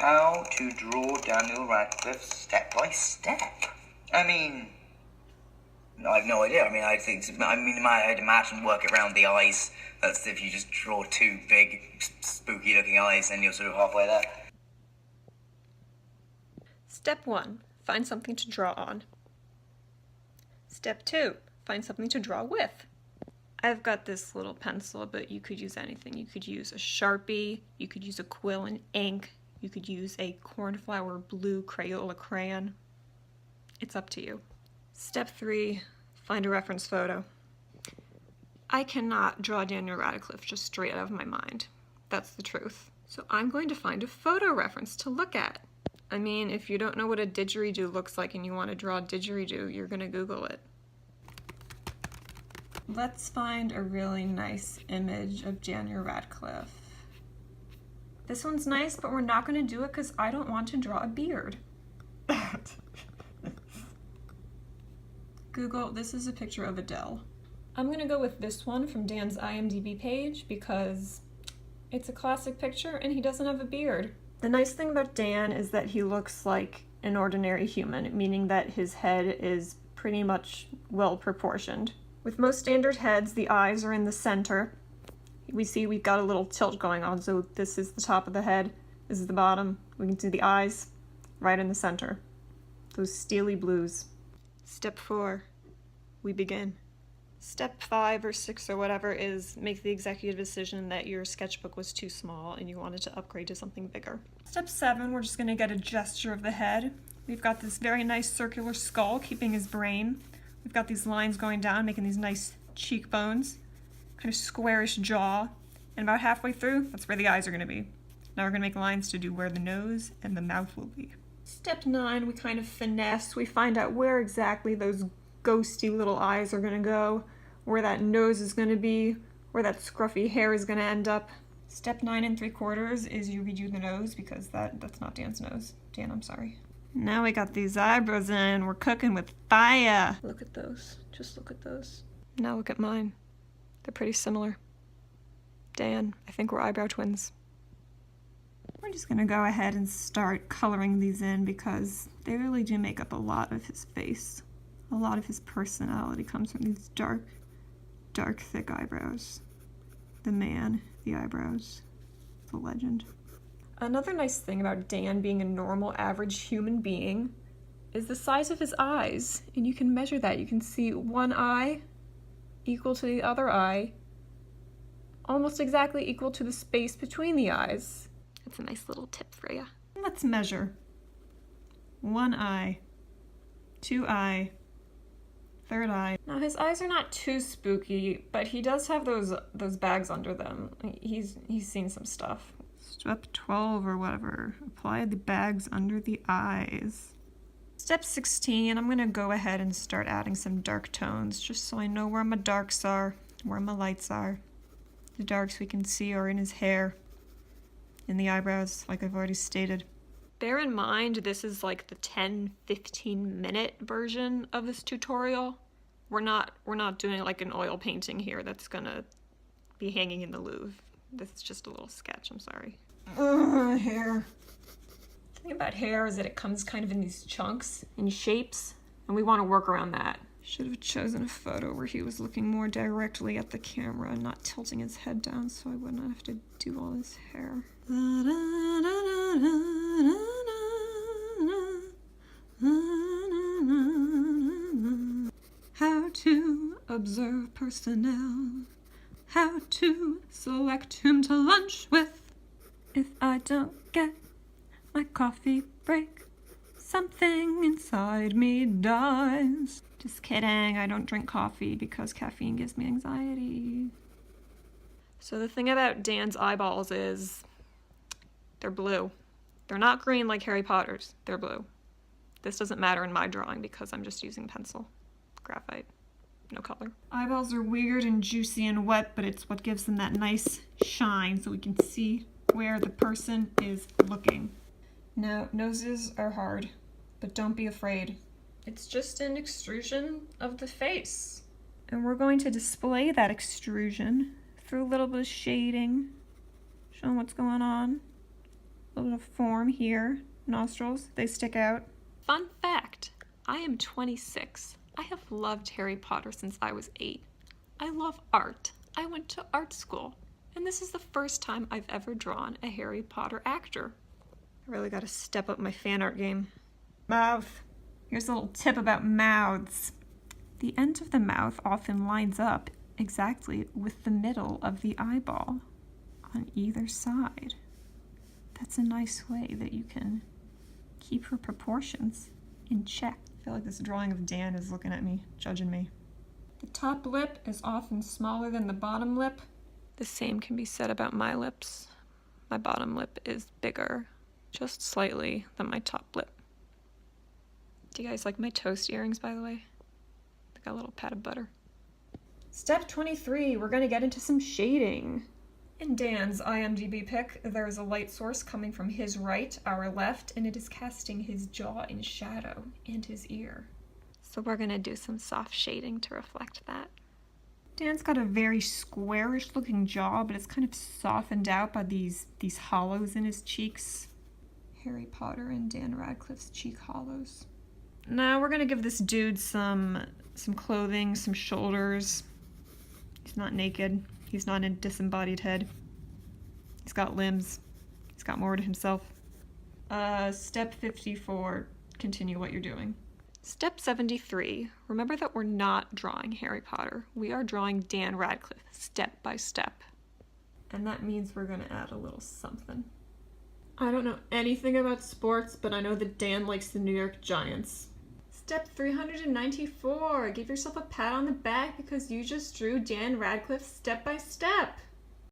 how to draw Daniel Radcliffe step by step. I mean, I have no idea. I'd imagine work around the eyes. That's if you just draw two big, spooky looking eyes, then you're sort of halfway there. Step 1, find something to draw on. Step 2, find something to draw with. I've got this little pencil, but you could use anything. You could use a Sharpie, you could use a quill and ink, you could use a cornflower blue Crayola crayon. It's up to you. Step 3, find a reference photo. I cannot draw Daniel Radcliffe just straight out of my mind. That's the truth. So I'm going to find a photo reference to look at. I mean, if you don't know what a didgeridoo looks like and you want to draw a didgeridoo, you're going to Google it. Let's find a really nice image of Daniel Radcliffe. This one's nice, but we're not going to do it because I don't want to draw a beard. Google, this is a picture of Adele. I'm going to go with this one from Dan's IMDb page because it's a classic picture and he doesn't have a beard. The nice thing about Dan is that he looks like an ordinary human, meaning that his head is pretty much well proportioned. With most standard heads, the eyes are in the center. We see we've got a little tilt going on, so this is the top of the head, this is the bottom. We can see the eyes right in the center. Those steely blues. Step 4, we begin. Step 5 or 6 or whatever is make the executive decision that your sketchbook was too small and you wanted to upgrade to something bigger. Step 7, we're just going to get a gesture of the head. We've got this very nice circular skull keeping his brain. We've got these lines going down, making these nice cheekbones, kind of squarish jaw, and about halfway through, that's where the eyes are going to be. Now we're going to make lines to do where the nose and the mouth will be. Step 9, we kind of finesse. We find out where exactly those ghosty little eyes are going to go, where that nose is going to be, where that scruffy hair is going to end up. Step 9 3/4 is you redo the nose because that's not Dan's nose. Dan, I'm sorry. Now we got these eyebrows in. We're cooking with fire. Look at those. Just look at those. Now look at mine. They're pretty similar. Dan, I think we're eyebrow twins. We're just gonna go ahead and start coloring these in because they really do make up a lot of his face. A lot of his personality comes from these dark, thick eyebrows. The man, the eyebrows, the legend. Another nice thing about Dan being a normal, average human being is the size of his eyes, and you can measure that. You can see one eye equal to the other eye, almost exactly equal to the space between the eyes. That's a nice little tip for you. Let's measure. One eye, two eye, third eye. Now his eyes are not too spooky, but he does have those bags under them. He's seen some stuff. Step 12 or whatever. Apply the bags under the eyes. Step 16, I'm gonna go ahead and start adding some dark tones just so I know where my darks are, where my lights are. The darks we can see are in his hair, in the eyebrows, like I've already stated. Bear in mind, this is like the 10-15 minute version of this tutorial. We're not doing like an oil painting here that's gonna be hanging in the Louvre. This is just a little sketch, I'm sorry. Hair. The thing about hair is that it comes kind of in these chunks, in shapes, and we want to work around that. Should have chosen a photo where he was looking more directly at the camera and not tilting his head down so I wouldn't have to do all his hair. How to observe personnel. How to select whom to lunch with. If I don't get my coffee break, something inside me dies. Just kidding, I don't drink coffee because caffeine gives me anxiety. So the thing about Dan's eyeballs is they're blue. They're not green like Harry Potter's, they're blue. This doesn't matter in my drawing because I'm just using pencil, graphite. No color. Eyeballs are weird and juicy and wet, but it's what gives them that nice shine so we can see where the person is looking. Now, noses are hard, but don't be afraid. It's just an extrusion of the face. And we're going to display that extrusion through a little bit of shading, showing what's going on. A little form here. Nostrils, they stick out. Fun fact, I am 26. I have loved Harry Potter since I was 8. I love art. I went to art school. And this is the first time I've ever drawn a Harry Potter actor. I really gotta step up my fan art game. Mouth. Here's a little tip about mouths. The end of the mouth often lines up exactly with the middle of the eyeball on either side. That's a nice way that you can keep her proportions in check. I feel like this drawing of Dan is looking at me, judging me. The top lip is often smaller than the bottom lip. The same can be said about my lips. My bottom lip is bigger, just slightly, than my top lip. Do you guys like my toast earrings, by the way? They got a little pat of butter. Step 23, we're gonna get into some shading. In Dan's IMDb pic, there is a light source coming from his right, our left, and it is casting his jaw in shadow and his ear. So we're gonna do some soft shading to reflect that. Dan's got a very squarish looking jaw, but it's kind of softened out by these hollows in his cheeks. Harry Potter and Dan Radcliffe's cheek hollows. Now we're gonna give this dude some clothing, some shoulders. He's not naked. He's not a disembodied head. He's got limbs. He's got more to himself. Step 54, continue what you're doing. Step 73, remember that we're not drawing Harry Potter. We are drawing Dan Radcliffe, step by step. And that means we're gonna add a little something. I don't know anything about sports, but I know that Dan likes the New York Giants. Step 394, give yourself a pat on the back because you just drew Dan Radcliffe step by step.